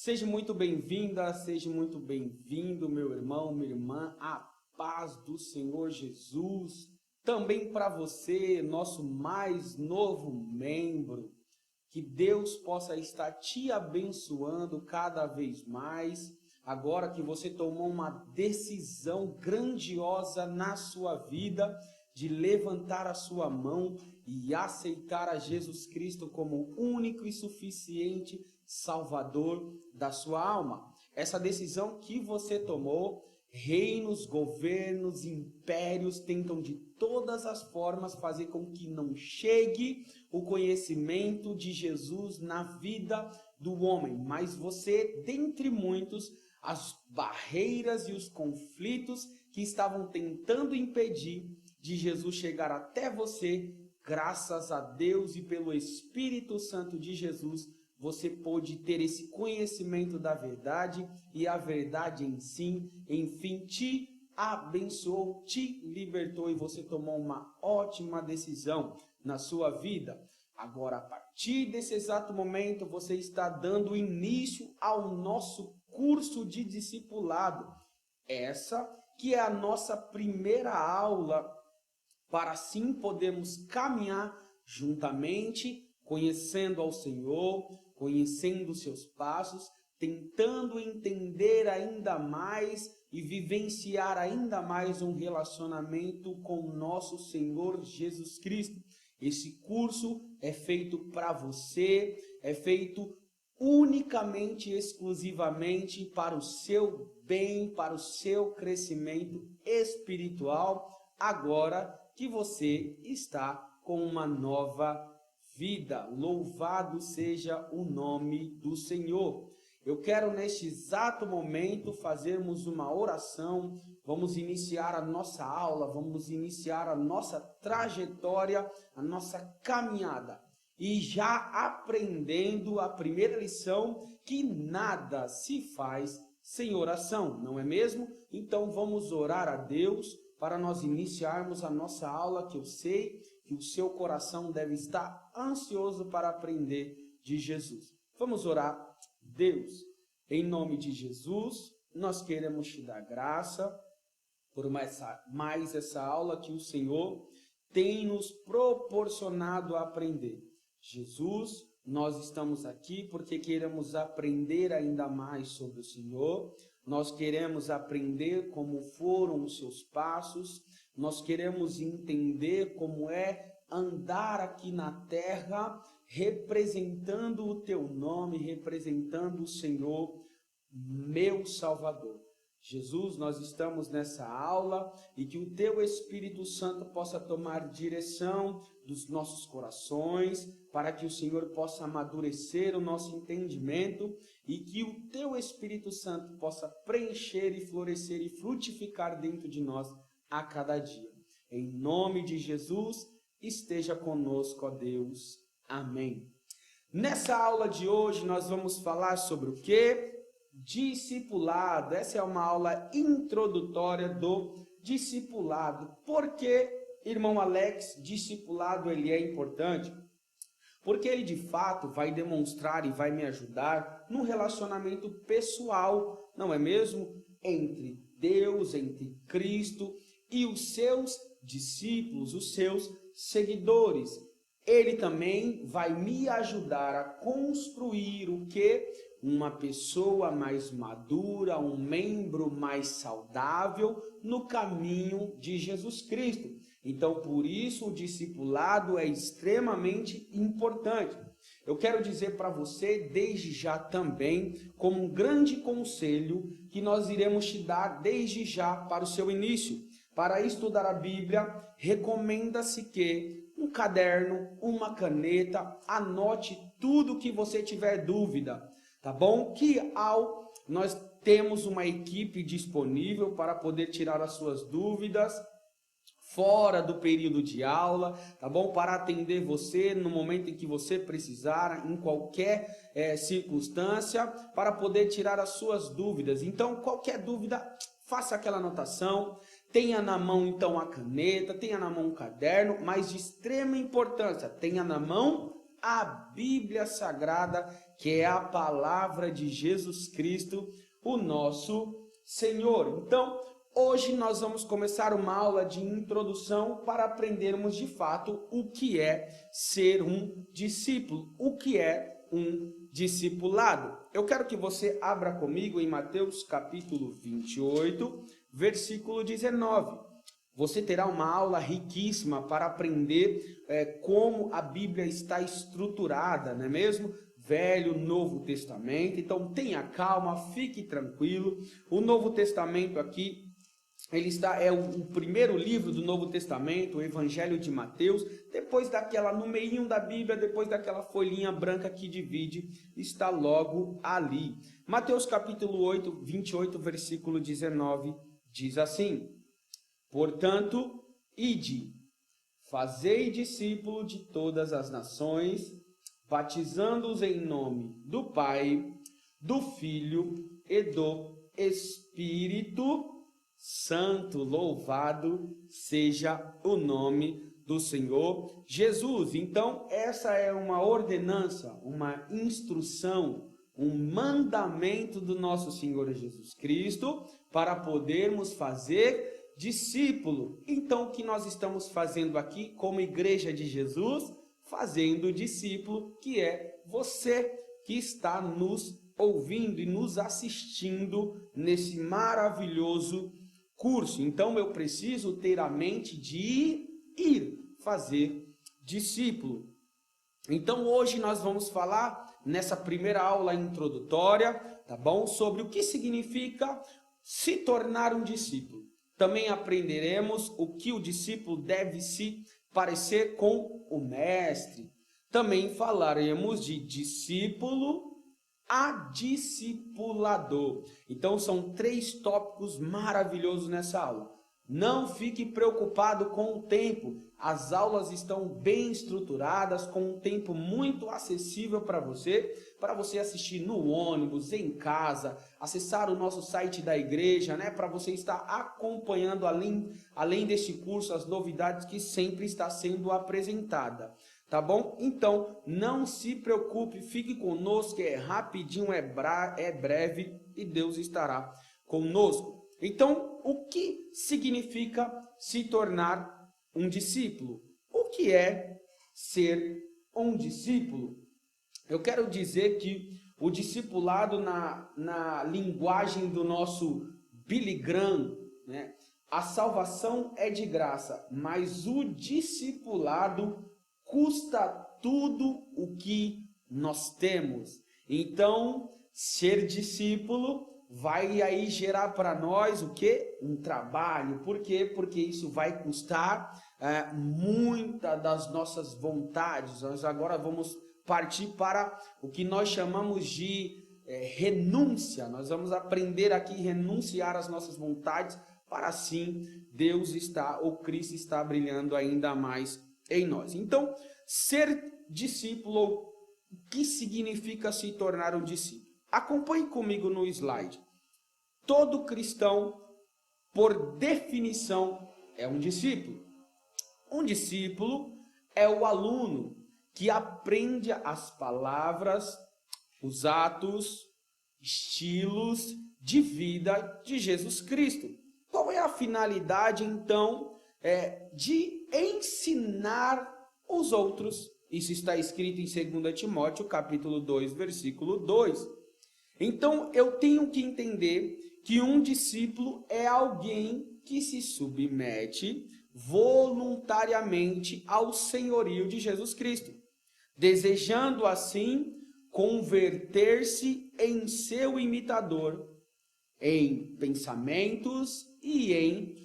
Seja muito bem-vinda, seja muito bem-vindo, meu irmão, minha irmã, a paz do Senhor Jesus. Também para você, nosso mais novo membro, que Deus possa estar te abençoando cada vez mais, agora que você tomou uma decisão grandiosa na sua vida, de levantar a sua mão e aceitar a Jesus Cristo como único e suficiente Salvador da sua alma. Essa decisão que você tomou, reinos, governos, impérios tentam de todas as formas fazer com que não chegue o conhecimento de Jesus na vida do homem. Mas você, dentre muitos, as barreiras e os conflitos que estavam tentando impedir de Jesus chegar até você, graças a Deus e pelo Espírito Santo de Jesus, você pôde ter esse conhecimento da verdade e a verdade em si, enfim, te abençoou, te libertou e você tomou uma ótima decisão na sua vida. Agora, a partir desse exato momento, você está dando início ao nosso curso de discipulado. Essa que é a nossa primeira aula para assim podermos caminhar juntamente, conhecendo ao Senhor, conhecendo os seus passos, tentando entender ainda mais e vivenciar ainda mais um relacionamento com o nosso Senhor Jesus Cristo. Esse curso é feito para você, é feito unicamente, exclusivamente para o seu bem, para o seu crescimento espiritual, agora que você está com uma nova vida. Louvado seja o nome do Senhor. Eu quero neste exato momento fazermos uma oração, vamos iniciar a nossa aula, vamos iniciar a nossa trajetória, a nossa caminhada. E já aprendendo a primeira lição, que nada se faz sem oração, não é mesmo? Então vamos orar a Deus para nós iniciarmos a nossa aula, que eu sei que o seu coração deve estar ansioso para aprender de Jesus. Vamos orar. Deus, em nome de Jesus, nós queremos te dar graça por mais essa aula que o Senhor tem nos proporcionado a aprender. Jesus, nós estamos aqui porque queremos aprender ainda mais sobre o Senhor. Nós queremos aprender como foram os seus passos, nós queremos entender como é andar aqui na terra, representando o teu nome, representando o Senhor, meu Salvador. Jesus, nós estamos nessa aula e que o teu Espírito Santo possa tomar direção dos nossos corações, para que o Senhor possa amadurecer o nosso entendimento e que o teu Espírito Santo possa preencher e florescer e frutificar dentro de nós a cada dia. Em nome de Jesus, esteja conosco, ó Deus. Amém. Nessa aula de hoje nós vamos falar sobre o quê? Discipulado. Essa é uma aula introdutória do discipulado. Por que, irmão Alex, discipulado ele é importante? Porque ele de fato vai demonstrar e vai me ajudar no relacionamento pessoal, não é mesmo? Entre Deus, entre Cristo e os seus discípulos, os seus seguidores. Ele também vai me ajudar a construir o que? Uma pessoa mais madura, um membro mais saudável no caminho de Jesus Cristo. Então, por isso, o discipulado é extremamente importante. Eu quero dizer para você, desde já também, como um grande conselho que nós iremos te dar desde já para o seu início. Para estudar a Bíblia, recomenda-se que um caderno, uma caneta, anote tudo que você tiver dúvida, tá bom? Que nós temos uma equipe disponível para poder tirar as suas dúvidas fora do período de aula, tá bom? Para atender você no momento em que você precisar, em qualquer circunstância, para poder tirar as suas dúvidas. Então, qualquer dúvida, faça aquela anotação, tenha na mão então a caneta, tenha na mão um caderno, mas de extrema importância, tenha na mão a Bíblia Sagrada, que é a palavra de Jesus Cristo, o nosso Senhor. Então, hoje nós vamos começar uma aula de introdução para aprendermos de fato o que é ser um discípulo, o que é um discipulado. Eu quero que você abra comigo em Mateus capítulo 28, versículo 19. Você terá uma aula riquíssima para aprender como a Bíblia está estruturada, não é mesmo? Velho, Novo Testamento. Então tenha calma, fique tranquilo. O Novo Testamento aqui, é o primeiro livro do Novo Testamento, o Evangelho de Mateus. Depois daquela, no meinho da Bíblia, depois daquela folhinha branca que divide, está logo ali. Mateus capítulo 28, versículo 19, diz assim: portanto, ide, fazei discípulo de todas as nações, batizando-os em nome do Pai, do Filho e do Espírito Santo. Louvado seja o nome do Senhor Jesus. Então, essa é uma ordenança, uma instrução, um mandamento do nosso Senhor Jesus Cristo para podermos fazer discípulo. Então, o que nós estamos fazendo aqui como igreja de Jesus? Fazendo discípulo, que é você que está nos ouvindo e nos assistindo nesse maravilhoso curso. Então, eu preciso ter a mente de ir fazer discípulo. Então, hoje nós vamos falar, nessa primeira aula introdutória, tá bom? Sobre o que significa se tornar um discípulo. Também aprenderemos o que o discípulo deve se parecer com o mestre. Também falaremos de discípulo a discipulador. Então são 3 tópicos maravilhosos nessa aula. Não fique preocupado com o tempo. As aulas estão bem estruturadas, com um tempo muito acessível para você assistir no ônibus, em casa, acessar o nosso site da igreja, né? Para você estar acompanhando, além deste curso, as novidades que sempre está sendo apresentada. Tá bom? Então, não se preocupe, fique conosco, é rapidinho, é breve e Deus estará conosco. Então, o que significa se tornar um discípulo? O que é ser um discípulo? Eu quero dizer que o discipulado na linguagem do nosso Billy Graham, né? A salvação é de graça, mas o discipulado custa tudo o que nós temos. Então, ser discípulo vai aí gerar para nós o quê? Um trabalho. Por quê? Porque isso vai custar muita das nossas vontades. Nós agora vamos partir para o que nós chamamos de renúncia. Nós vamos aprender aqui a renunciar às nossas vontades para assim Deus ou Cristo está brilhando ainda mais em nós. Então, ser discípulo, o que significa se tornar um discípulo? Acompanhe comigo no slide. Todo cristão, por definição, é um discípulo. Um discípulo é o aluno que aprende as palavras, os atos, estilos de vida de Jesus Cristo. Qual é a finalidade, então, de ensinar os outros? Isso está escrito em 2 Timóteo, capítulo 2, versículo 2. Então, eu tenho que entender que um discípulo é alguém que se submete voluntariamente ao senhorio de Jesus Cristo, desejando assim converter-se em seu imitador, em pensamentos e em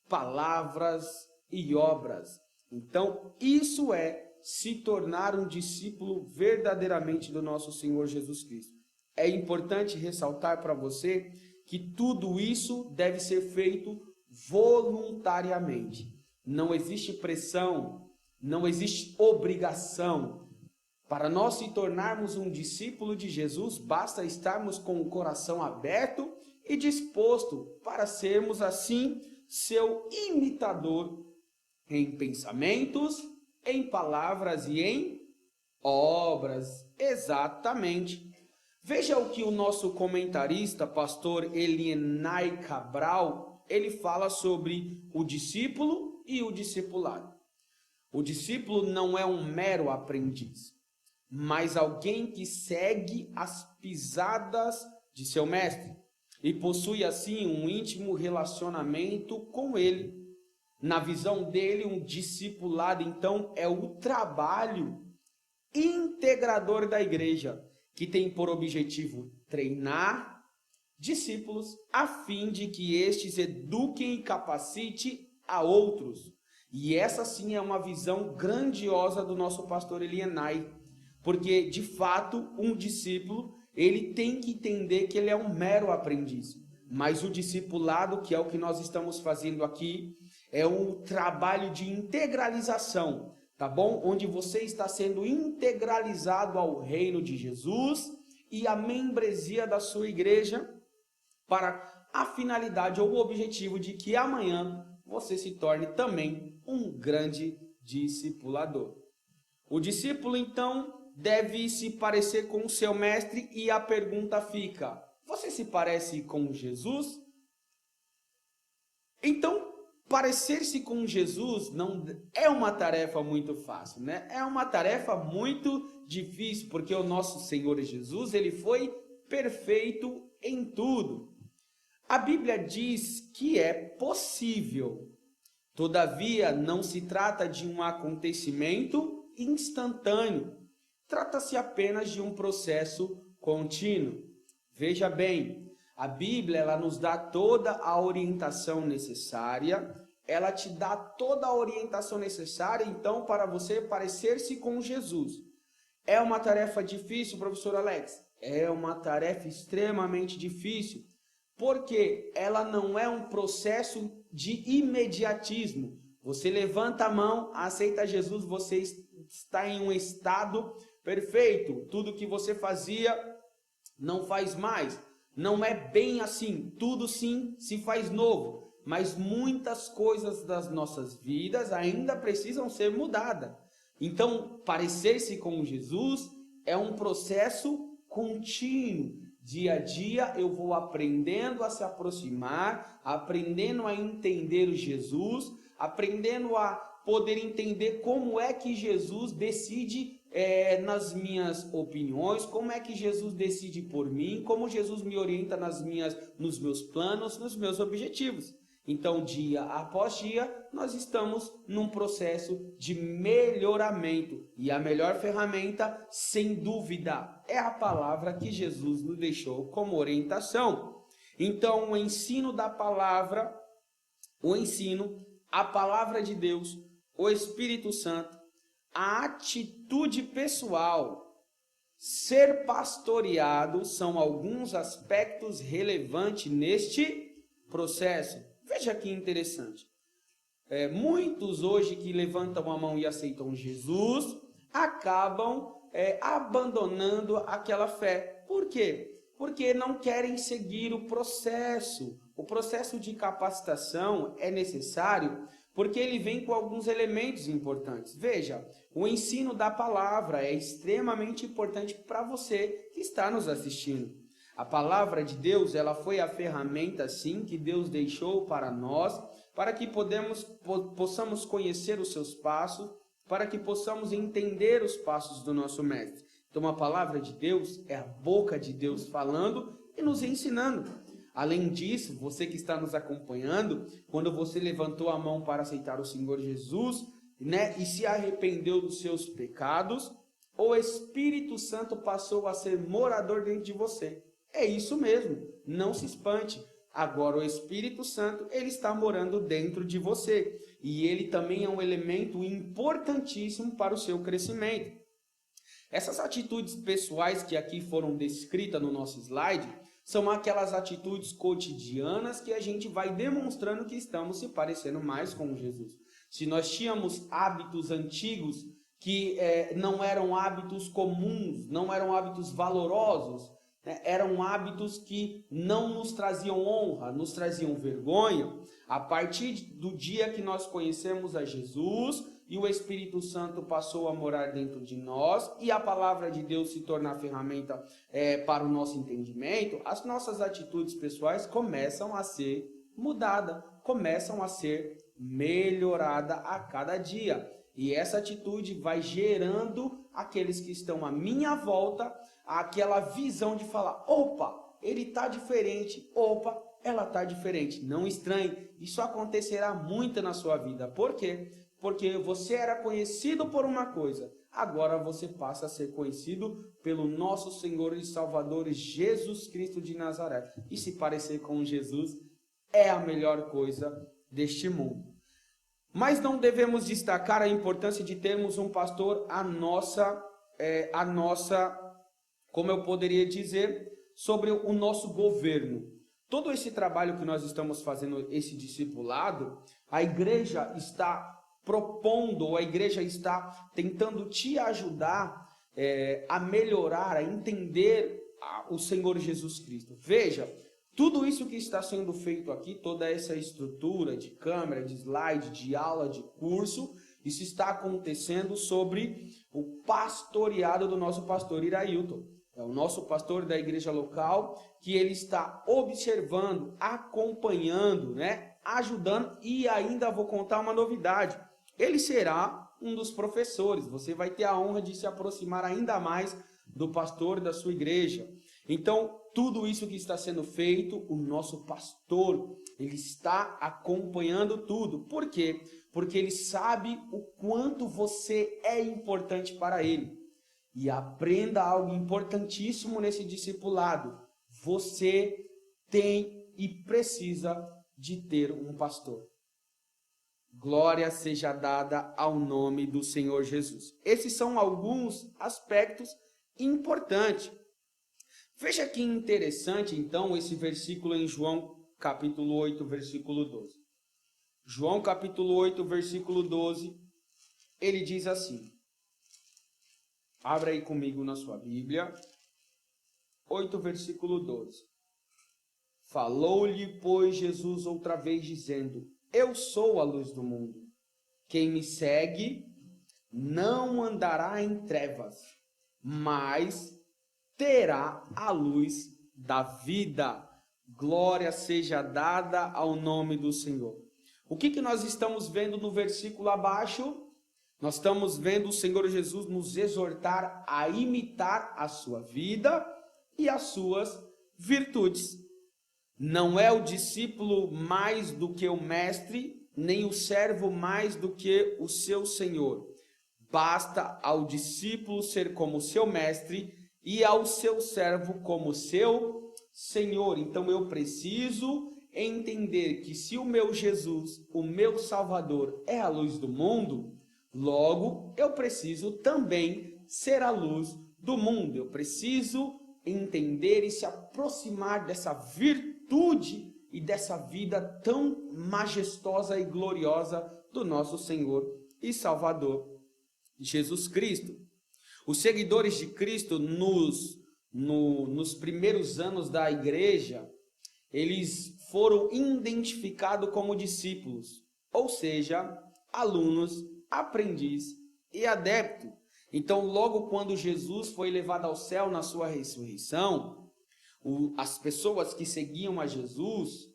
palavras e obras. Então, isso é se tornar um discípulo verdadeiramente do nosso Senhor Jesus Cristo. É importante ressaltar para você que tudo isso deve ser feito voluntariamente. Não existe pressão, não existe obrigação. Para nós se tornarmos um discípulo de Jesus, basta estarmos com o coração aberto e disposto para sermos assim seu imitador em pensamentos, em palavras e em obras. Exatamente. Veja o que o nosso comentarista, pastor Elienay Cabral, ele fala sobre o discípulo e o discipulado. O discípulo não é um mero aprendiz, mas alguém que segue as pisadas de seu mestre e possui assim um íntimo relacionamento com ele. Na visão dele, um discipulado, então, é o trabalho integrador da igreja, que tem por objetivo treinar discípulos a fim de que estes eduquem e capacite a outros. E essa sim é uma visão grandiosa do nosso pastor Elienay, porque de fato um discípulo ele tem que entender que ele é um mero aprendiz, mas o discipulado, que é o que nós estamos fazendo aqui, é um trabalho de integralização, tá bom? Onde você está sendo integralizado ao reino de Jesus e à membresia da sua igreja, para a finalidade ou o objetivo de que amanhã você se torne também um grande discipulador. O discípulo, então, deve se parecer com o seu mestre e a pergunta fica: você se parece com Jesus? Então, parecer-se com Jesus não é uma tarefa muito fácil, né? É uma tarefa muito difícil, porque o nosso Senhor Jesus, ele foi perfeito em tudo. A Bíblia diz que é possível. Todavia, não se trata de um acontecimento instantâneo. Trata-se apenas de um processo contínuo. Veja bem, a Bíblia, ela nos dá toda a orientação necessária, ela te dá toda a orientação necessária, então, para você parecer-se com Jesus. É uma tarefa difícil, professor Alex? É uma tarefa extremamente difícil, porque ela não é um processo de imediatismo. Você levanta a mão, aceita Jesus, você está em um estado perfeito. Tudo que você fazia, não faz mais. Não é bem assim, tudo sim se faz novo, mas muitas coisas das nossas vidas ainda precisam ser mudadas. Então, parecer-se com Jesus é um processo contínuo. Dia a dia eu vou aprendendo a se aproximar, aprendendo a entender o Jesus, aprendendo a poder entender como é que Jesus decide nas minhas opiniões, como é que Jesus decide por mim, como Jesus me orienta nos meus planos, nos meus objetivos. Então, dia após dia, nós estamos num processo de melhoramento. E a melhor ferramenta, sem dúvida, é a palavra que Jesus nos deixou como orientação. Então, o ensino da palavra, a palavra de Deus, o Espírito Santo, a atitude pessoal, ser pastoreado são alguns aspectos relevantes neste processo. Veja que interessante. Muitos hoje que levantam a mão e aceitam Jesus acabam abandonando aquela fé. Por quê? Porque não querem seguir o processo. O processo de capacitação é necessário porque ele vem com alguns elementos importantes. Veja, o ensino da palavra é extremamente importante para você que está nos assistindo. A palavra de Deus, ela foi a ferramenta, sim, que Deus deixou para nós, para que possamos conhecer os seus passos, para que possamos entender os passos do nosso mestre. Então, a palavra de Deus é a boca de Deus falando e nos ensinando. Além disso, você que está nos acompanhando, quando você levantou a mão para aceitar o Senhor Jesus, né, e se arrependeu dos seus pecados, o Espírito Santo passou a ser morador dentro de você. É isso mesmo, não se espante. Agora o Espírito Santo, ele está morando dentro de você. E ele também é um elemento importantíssimo para o seu crescimento. Essas atitudes pessoais que aqui foram descritas no nosso slide, são aquelas atitudes cotidianas que a gente vai demonstrando que estamos se parecendo mais com Jesus. Se nós tínhamos hábitos antigos que não eram hábitos comuns, não eram hábitos valorosos, né? Eram hábitos que não nos traziam honra, nos traziam vergonha. A partir do dia que nós conhecemos a Jesus e o Espírito Santo passou a morar dentro de nós e a palavra de Deus se torna a ferramenta para o nosso entendimento, as nossas atitudes pessoais começam a ser mudadas, começam a ser melhoradas a cada dia. E essa atitude vai gerando aqueles que estão à minha volta aquela visão de falar, opa, ele está diferente, opa, ela está diferente. Não estranhe, isso acontecerá muito na sua vida. Por quê? Porque você era conhecido por uma coisa, agora você passa a ser conhecido pelo nosso Senhor e Salvador Jesus Cristo de Nazaré. E se parecer com Jesus é a melhor coisa deste mundo. Mas não devemos destacar a importância de termos um pastor a nossa, como eu poderia dizer, sobre o nosso governo. Todo esse trabalho que nós estamos fazendo, esse discipulado, a igreja está propondo, ou a igreja está tentando te ajudar a melhorar, a entender o Senhor Jesus Cristo. Veja, tudo isso que está sendo feito aqui, toda essa estrutura de câmera, de slide, de aula, de curso, isso está acontecendo sobre o pastoreado do nosso pastor Irailton. É o nosso pastor da igreja local, que ele está observando, acompanhando, ajudando, e ainda vou contar uma novidade. Ele será um dos professores. Você vai ter a honra de se aproximar ainda mais do pastor da sua igreja. Então, tudo isso que está sendo feito, o nosso pastor, ele está acompanhando tudo. Por quê? Porque ele sabe o quanto você é importante para ele. E aprenda algo importantíssimo nesse discipulado. Você tem e precisa de ter um pastor. Glória seja dada ao nome do Senhor Jesus. Esses são alguns aspectos importantes. Veja que interessante, então, esse versículo em João capítulo 8, versículo 12. João capítulo 8, versículo 12, ele diz assim. Abra aí comigo na sua Bíblia. 8, versículo 12. Falou-lhe, pois, Jesus outra vez, dizendo, eu sou a luz do mundo. Quem me segue não andará em trevas, mas terá a luz da vida. Glória seja dada ao nome do Senhor. O que nós estamos vendo no versículo abaixo? Nós estamos vendo o Senhor Jesus nos exortar a imitar a sua vida e as suas virtudes. Não é o discípulo mais do que o mestre, nem o servo mais do que o seu senhor. Basta ao discípulo ser como seu mestre e ao seu servo como seu senhor. Então eu preciso entender que se o meu Jesus, o meu Salvador, é a luz do mundo, logo eu preciso também ser a luz do mundo. Eu preciso entender e se aproximar dessa virtude e dessa vida tão majestosa e gloriosa do nosso Senhor e Salvador Jesus Cristo. Os seguidores de Cristo nos primeiros anos da igreja, eles foram identificados como discípulos, ou seja, alunos, aprendiz e adepto. Então, logo quando Jesus foi levado ao céu na sua ressurreição, as pessoas que seguiam a Jesus,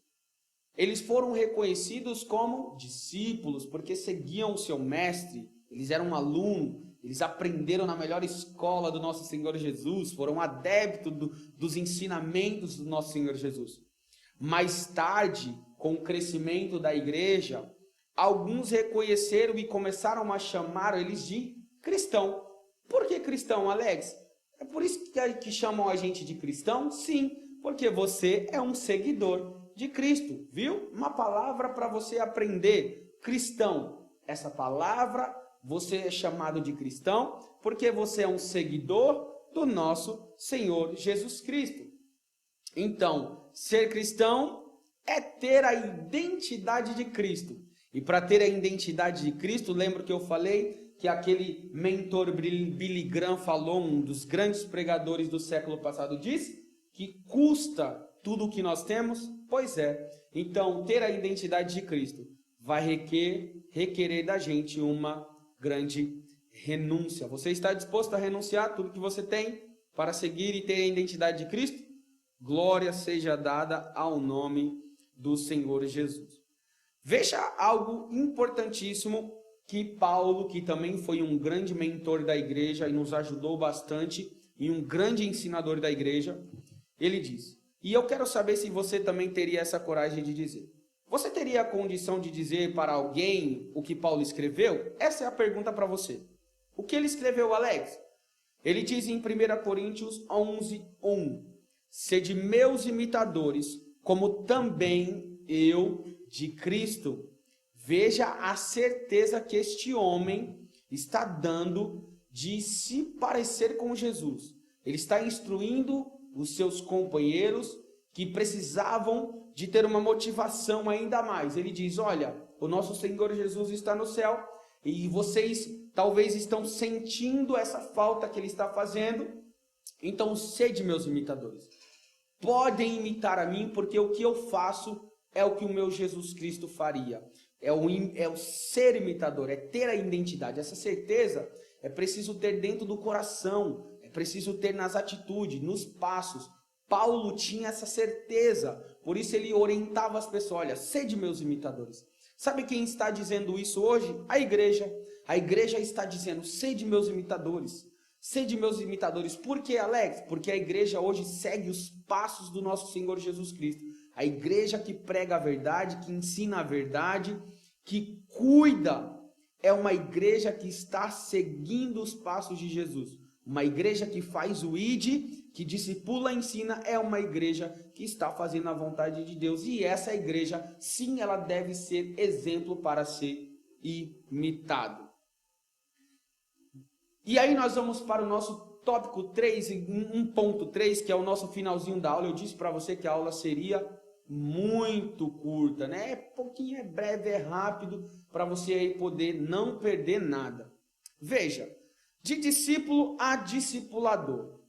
eles foram reconhecidos como discípulos, porque seguiam o seu mestre, eles eram alunos, eles aprenderam na melhor escola do nosso Senhor Jesus, foram adeptos dos ensinamentos do nosso Senhor Jesus. Mais tarde, com o crescimento da igreja, alguns reconheceram e começaram a chamar eles de cristão. Por que cristão, Alex? É por isso que chamam a gente de cristão? Sim, porque você é um seguidor de Cristo, viu? Uma palavra para você aprender, cristão. Essa palavra, você é chamado de cristão porque você é um seguidor do nosso Senhor Jesus Cristo. Então, ser cristão é ter a identidade de Cristo. E para ter a identidade de Cristo, lembra que eu falei que aquele mentor Billy Graham falou, um dos grandes pregadores do século passado, disse que custa tudo o que nós temos? Pois é. Então, ter a identidade de Cristo vai requerer da gente uma grande renúncia. Você está disposto a renunciar tudo que você tem para seguir e ter a identidade de Cristo? Glória seja dada ao nome do Senhor Jesus. Veja algo importantíssimo que Paulo, que também foi um grande mentor da igreja e nos ajudou bastante, e um grande ensinador da igreja, ele diz, e eu quero saber se você também teria essa coragem de dizer. Você teria a condição de dizer para alguém o que Paulo escreveu? Essa é a pergunta para você. O que ele escreveu, Alex? Ele diz em 1 Coríntios 11:1, sede meus imitadores, como também eu de Cristo. Veja a certeza que este homem está dando de se parecer com Jesus. Ele está instruindo os seus companheiros que precisavam de ter uma motivação ainda mais. Ele diz, olha, o nosso Senhor Jesus está no céu e vocês talvez estão sentindo essa falta que ele está fazendo. Então, sede meus imitadores. Podem imitar a mim, porque o que eu faço é o que o meu Jesus Cristo faria. É o ser imitador, é ter a identidade. Essa certeza é preciso ter dentro do coração, é preciso ter nas atitudes, nos passos. Paulo tinha essa certeza, por isso ele orientava as pessoas, olha, sede meus imitadores. Sabe quem está dizendo isso hoje? A igreja. A igreja está dizendo, sede meus imitadores. Sede meus imitadores. Por quê, Alex? Porque a igreja hoje segue os passos do nosso Senhor Jesus Cristo. A igreja que prega a verdade, que ensina a verdade, que cuida, é uma igreja que está seguindo os passos de Jesus. Uma igreja que faz o ID, que discipula e ensina, é uma igreja que está fazendo a vontade de Deus. E essa igreja, sim, ela deve ser exemplo para ser imitado. E aí nós vamos para o nosso tópico 3, 1.3, que é o nosso finalzinho da aula. Eu disse para você que a aula seria muito curta, né? É pouquinho, é breve, é rápido, para você aí poder não perder nada. Veja, de discípulo a discipulador.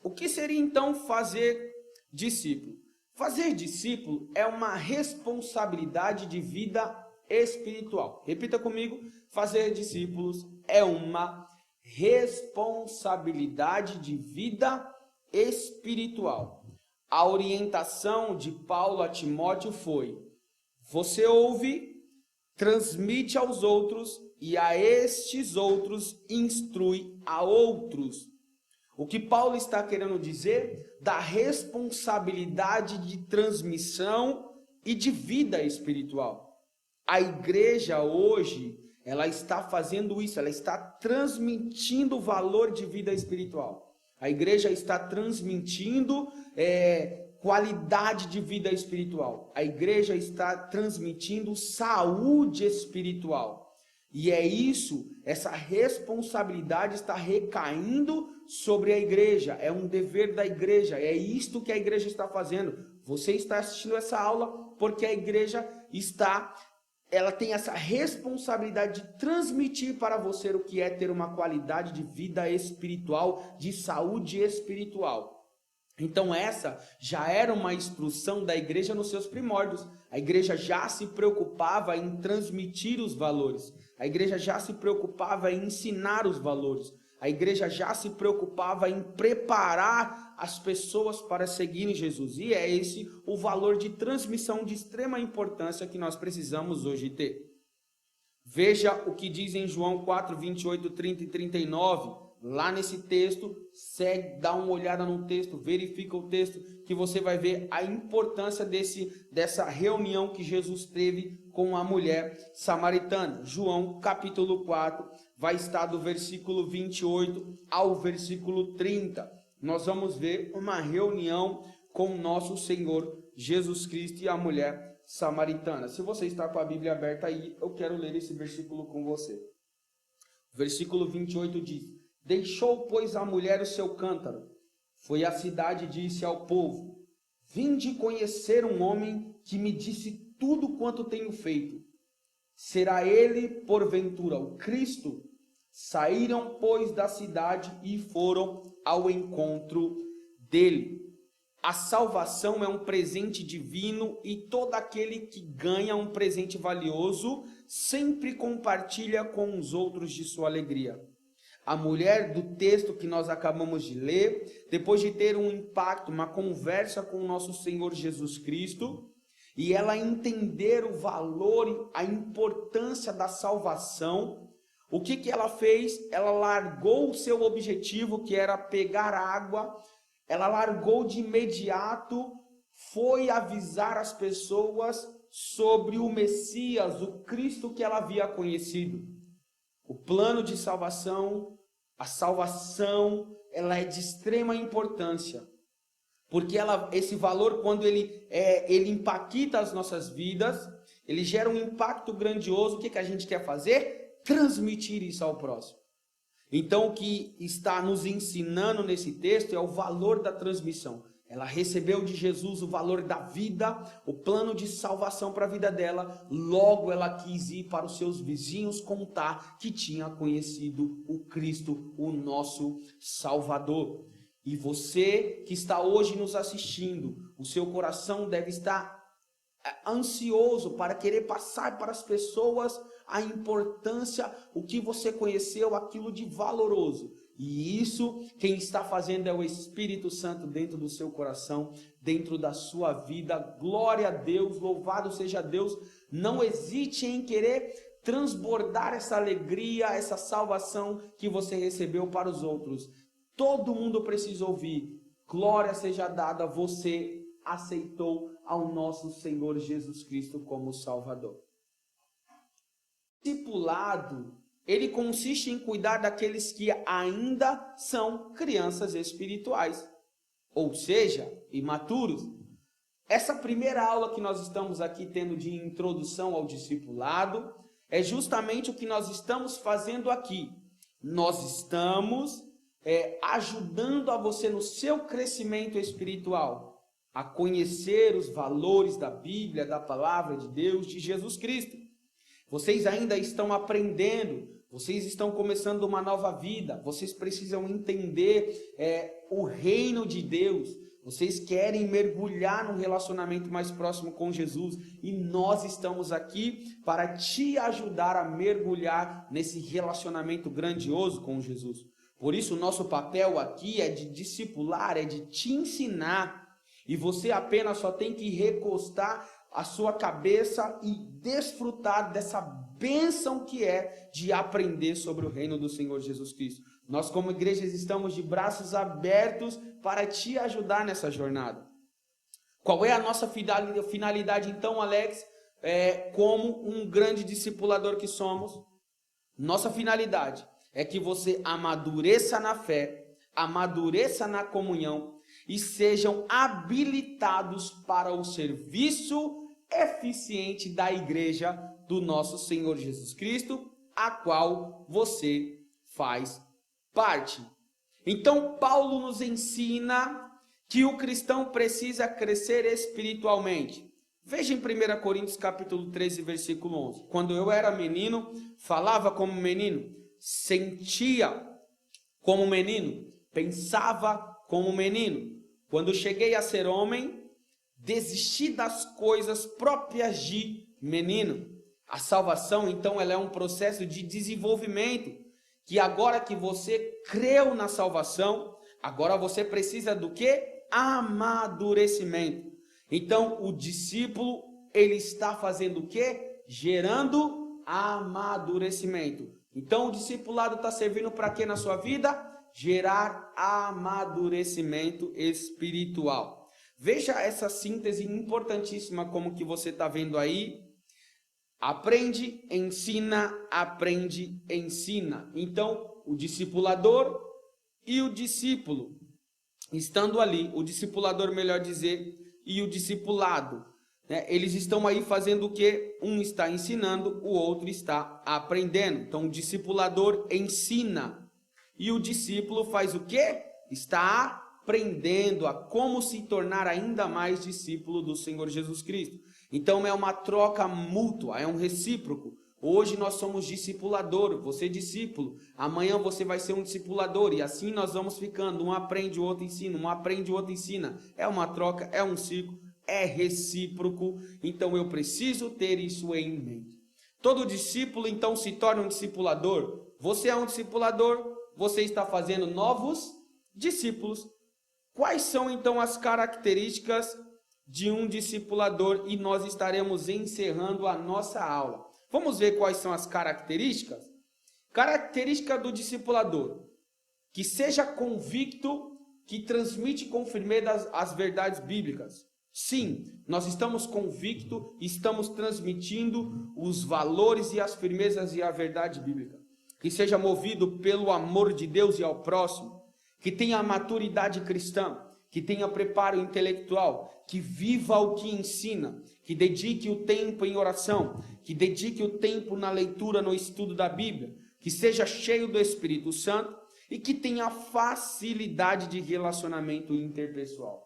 O que seria então fazer discípulo? Fazer discípulo é uma responsabilidade de vida espiritual. Repita comigo, fazer discípulos é uma responsabilidade de vida espiritual. A orientação de Paulo a Timóteo foi, você ouve, transmite aos outros e a estes outros instrui a outros. O que Paulo está querendo dizer da responsabilidade de transmissão e de vida espiritual. A igreja hoje, ela está fazendo isso, ela está transmitindo o valor de vida espiritual. A igreja está transmitindo qualidade de vida espiritual. A igreja está transmitindo saúde espiritual. E é isso, essa responsabilidade está recaindo sobre a igreja. É um dever da igreja, é isto que a igreja está fazendo. Você está assistindo essa aula porque a igreja ela tem essa responsabilidade de transmitir para você o que é ter uma qualidade de vida espiritual, de saúde espiritual. Então essa já era uma instrução da igreja nos seus primórdios. A igreja já se preocupava em transmitir os valores. A igreja já se preocupava em ensinar os valores. A igreja já se preocupava em preparar as pessoas para seguirem Jesus. E é esse o valor de transmissão de extrema importância que nós precisamos hoje ter. Veja o que diz em João 4, 28, 30 e 39. Lá nesse texto, segue, dá uma olhada no texto, verifica o texto, que você vai ver a importância dessa reunião que Jesus teve com a mulher samaritana. João capítulo 4, vai estar do versículo 28 ao versículo 30. Nós vamos ver uma reunião com o nosso Senhor Jesus Cristo e a mulher samaritana. Se você está com a Bíblia aberta aí, eu quero ler esse versículo com você. O versículo 28 diz: deixou, pois, a mulher o seu cântaro. Foi à cidade e disse ao povo: vinde conhecer um homem que me disse tudo quanto tenho feito. Será ele, porventura, o Cristo? Saíram, pois, da cidade e foram ao encontro dele. a salvação é um presente divino e todo aquele que ganha um presente valioso sempre compartilha com os outros de sua alegria. A mulher do texto que nós acabamos de ler, depois de ter um impacto, uma conversa com o nosso Senhor Jesus Cristo, e ela entender o valor, a importância da salvação, o que ela fez? Ela largou o seu objetivo, que era pegar água, ela largou de imediato, foi avisar as pessoas sobre o Messias, o Cristo que ela havia conhecido. O plano de salvação, a salvação, ela é de extrema importância. Porque esse valor, quando ele impacta as nossas vidas, ele gera um impacto grandioso. O que a gente quer fazer? Transmitir isso ao próximo. Então, o que está nos ensinando nesse texto é o valor da transmissão. Ela recebeu de Jesus o valor da vida, o plano de salvação para a vida dela. Logo, ela quis ir para os seus vizinhos contar que tinha conhecido o Cristo, o nosso Salvador. E você que está hoje nos assistindo, o seu coração deve estar ansioso para querer passar para as pessoas a importância, o que você conheceu, aquilo de valoroso. E isso, quem está fazendo é o Espírito Santo dentro do seu coração, dentro da sua vida. Glória a Deus, louvado seja Deus. Não hesite em querer transbordar essa alegria, essa salvação que você recebeu para os outros. Todo mundo precisa ouvir. Glória seja dada, você aceitou ao nosso Senhor Jesus Cristo como Salvador. O discipulado, ele consiste em cuidar daqueles que ainda são crianças espirituais, ou seja, imaturos. Essa primeira aula que nós estamos aqui tendo de introdução ao discipulado é justamente o que nós estamos fazendo aqui. Nós estamos ajudando a você no seu crescimento espiritual, a conhecer os valores da Bíblia, da Palavra de Deus, de Jesus Cristo. Vocês ainda estão aprendendo, vocês estão começando uma nova vida, vocês precisam entender o reino de Deus, vocês querem mergulhar num relacionamento mais próximo com Jesus, e nós estamos aqui para te ajudar a mergulhar nesse relacionamento grandioso com Jesus. Por isso, o nosso papel aqui é de discipular, é de te ensinar, e você apenas só tem que recostar a sua cabeça e desfrutar dessa bênção que é de aprender sobre o reino do Senhor Jesus Cristo. Nós, como igrejas, estamos de braços abertos para te ajudar nessa jornada. Qual é a nossa finalidade, então, Alex? Como um grande discipulador que somos, nossa finalidade é que você amadureça na fé, amadureça na comunhão e sejam habilitados para o serviço eficiente da igreja do nosso Senhor Jesus Cristo, a qual você faz parte. Então, Paulo nos ensina que o cristão precisa crescer espiritualmente. Veja em 1 Coríntios capítulo 13, versículo 11. Quando eu era menino, falava como menino, sentia como menino, pensava como menino. Quando cheguei a ser homem, desisti das coisas próprias de menino. A salvação, então, ela é um processo de desenvolvimento, que agora que você creu na salvação, agora você precisa do quê? Amadurecimento. Então, o discípulo, ele está fazendo o quê? Gerando amadurecimento. Então, o discipulado está servindo para quê na sua vida? Gerar amadurecimento espiritual. Veja essa síntese importantíssima como que você está vendo aí. Aprende, ensina, aprende, ensina. Então, o discipulador e o discípulo, estando ali, o discipulador, melhor dizer, e o discipulado, né? Eles estão aí fazendo o quê? Um está ensinando, o outro está aprendendo. Então, o discipulador ensina e o discípulo faz o quê? Está aprendendo a como se tornar ainda mais discípulo do Senhor Jesus Cristo. Então é uma troca mútua, é um recíproco. Hoje nós somos discipulador, você é discípulo. Amanhã você vai ser um discipulador. E assim nós vamos ficando. Um aprende, o outro ensina. Um aprende, o outro ensina. É uma troca, é um ciclo, é recíproco. Então eu preciso ter isso em mente. Todo discípulo então se torna um discipulador. Você é um discipulador, você está fazendo novos discípulos. Quais são então as características de um discipulador? E nós estaremos encerrando a nossa aula. Vamos ver quais são as características? Característica do discipulador: que seja convicto, que transmite com firmeza as verdades bíblicas. Sim, nós estamos convictos, estamos transmitindo os valores e as firmezas e a verdade bíblica. Que seja movido pelo amor de Deus e ao próximo, que tenha maturidade cristã, que tenha preparo intelectual, que viva o que ensina, que dedique o tempo em oração, que dedique o tempo na leitura, no estudo da Bíblia, que seja cheio do Espírito Santo e que tenha facilidade de relacionamento interpessoal.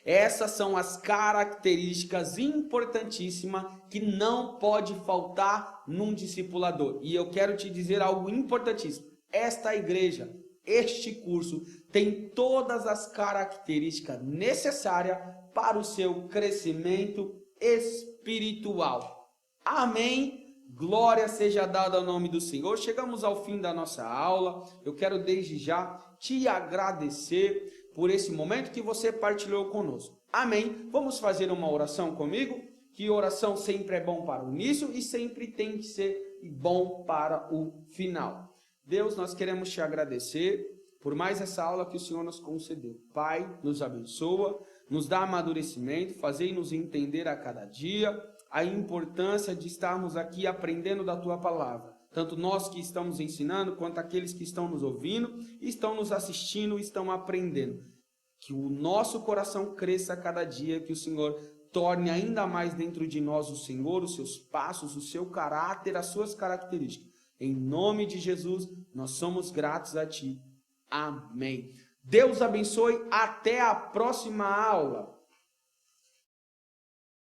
Essas são as características importantíssimas que não pode faltar num discipulador. E eu quero te dizer algo importantíssimo. Esta igreja, este curso, tem todas as características necessárias para o seu crescimento espiritual. Amém? Glória seja dada ao nome do Senhor. Chegamos ao fim da nossa aula. Eu quero desde já te agradecer por esse momento que você partilhou conosco. Amém? Vamos fazer uma oração comigo? Que oração sempre é bom para o início e sempre tem que ser bom para o final. Deus, nós queremos te agradecer por mais essa aula que o Senhor nos concedeu. Pai, nos abençoa, nos dá amadurecimento, fazei-nos entender a cada dia a importância de estarmos aqui aprendendo da Tua Palavra. Tanto nós que estamos ensinando, quanto aqueles que estão nos ouvindo, estão nos assistindo, estão aprendendo. Que o nosso coração cresça a cada dia, que o Senhor torne ainda mais dentro de nós o Senhor, os seus passos, o seu caráter, as suas características. Em nome de Jesus, nós somos gratos a Ti. Amém. Deus abençoe. Até a próxima aula.